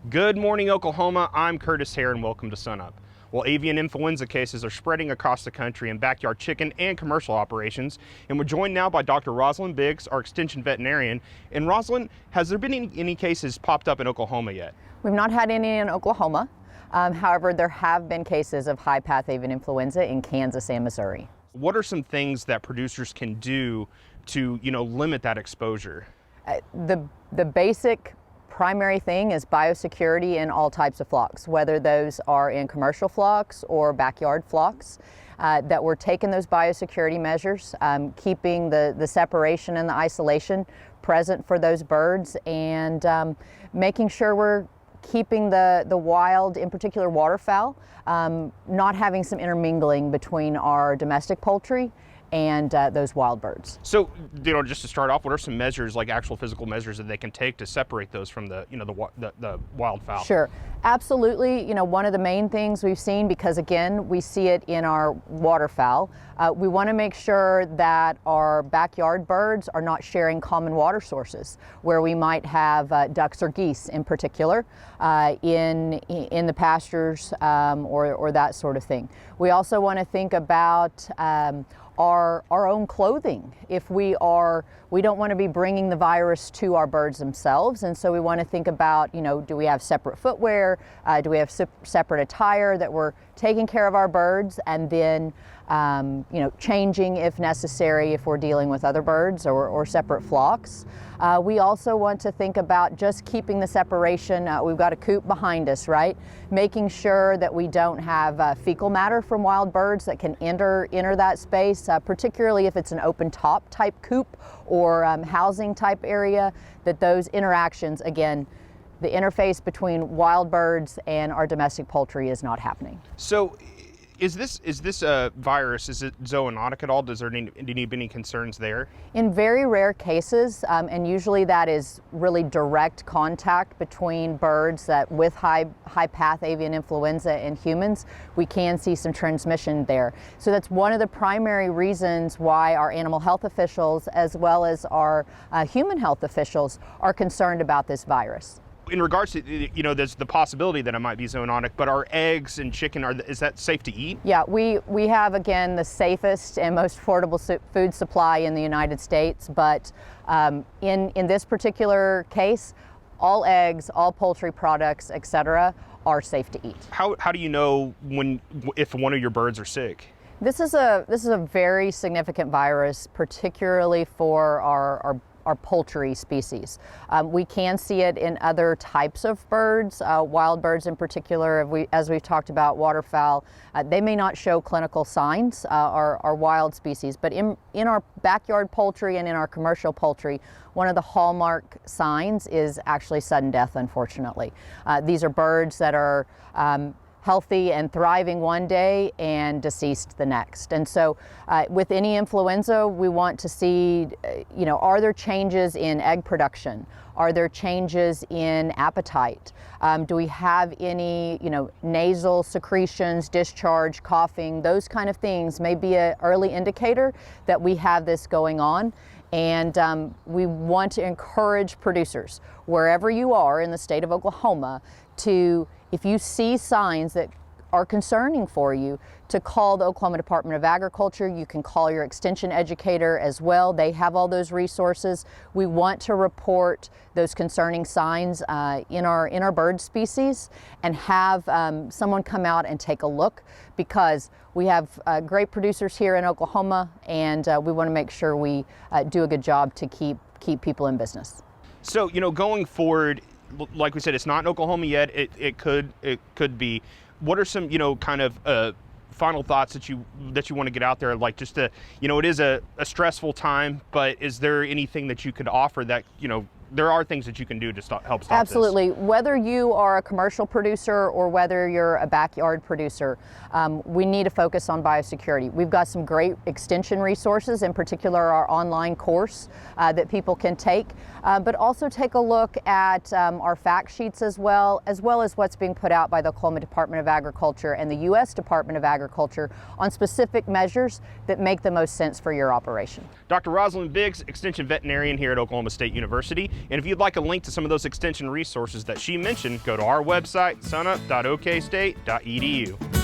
Good morning, Oklahoma. I'm Curtis Hare and welcome to SUNUP. Well, avian influenza cases are spreading across the country in backyard chicken and commercial operations, and we're joined now by Dr. Rosslyn Biggs, our extension veterinarian. And Rosslyn, has there been any cases popped up in Oklahoma yet? We've not had any in Oklahoma. However, there have been cases of high-path avian influenza in Kansas and Missouri. What are some things that producers can do to, limit that exposure? The basic primary thing is biosecurity in all types of flocks, whether those are in commercial flocks or backyard flocks, that we're taking those biosecurity measures, keeping the separation and the isolation present for those birds, and making sure we're keeping the wild, in particular waterfowl, not having some intermingling between our domestic poultry and those wild birds. So, just to start off, what are some measures, like actual physical measures, that they can take to separate those from the wildfowl? Sure, absolutely. One of the main things we've seen, because again, we see it in our waterfowl, we want to make sure that our backyard birds are not sharing common water sources, where we might have ducks or geese in particular in the pastures or that sort of thing. We also want to think about our own clothing. If we don't want to be bringing the virus to our birds themselves, and so we want to think about, do we have separate footwear? Do we have separate attire that we're taking care of our birds, and then changing if necessary if we're dealing with other birds or separate flocks. We also want to think about just keeping the separation. We've got a coop behind us, right? Making sure that we don't have fecal matter from wild birds that can enter that space, particularly if it's an open top type coop or housing type area, that those interactions, again, the interface between wild birds and our domestic poultry is not happening. So, is this a virus? Is it zoonotic at all? Does there need to be any concerns there? In very rare cases, and usually that is really direct contact between birds with high-path avian influenza and humans, we can see some transmission there. So that's one of the primary reasons why our animal health officials, as well as our human health officials, are concerned about this virus. In regards to, there's the possibility that it might be zoonotic, but are eggs and chicken, is that safe to eat? Yeah, we have, again, the safest and most affordable food supply in the United States, but in this particular case, all eggs, all poultry products, etc., are safe to eat. How do you know if one of your birds are sick? This is a very significant virus, particularly for our poultry species. We can see it in other types of birds, wild birds in particular. As we've talked about, waterfowl, they may not show clinical signs, our wild species, but in our backyard poultry and in our commercial poultry, one of the hallmark signs is actually sudden death, unfortunately. These are birds that are healthy and thriving one day and deceased the next. And so with any influenza, we want to see, are there changes in egg production? Are there changes in appetite? Do we have any, nasal secretions, discharge, coughing? Those kind of things may be an early indicator that we have this going on. And we want to encourage producers, wherever you are in the state of Oklahoma, to, if you see signs that are concerning for you, to call the Oklahoma Department of Agriculture. You can call your extension educator as well. They have all those resources. We want to report those concerning signs in our bird species and have someone come out and take a look, because we have great producers here in Oklahoma, and we want to make sure we do a good job to keep people in business. So, going forward, like we said, it's not in Oklahoma yet. It could be. What are some, kind of final thoughts that you want to get out there? Like, just to, it is a stressful time, but is there anything that you could offer that, there are things that you can do to help stop Absolutely. this? Whether you are a commercial producer or whether you're a backyard producer, we need to focus on biosecurity. We've got some great extension resources, in particular our online course that people can take, but also take a look at our fact sheets as well as what's being put out by the Oklahoma Department of Agriculture and the U.S. Department of Agriculture on specific measures that make the most sense for your operation. Dr. Rosslyn Biggs, Extension Veterinarian here at Oklahoma State University. And if you'd like a link to some of those extension resources that she mentioned, go to our website, sunup.okstate.edu.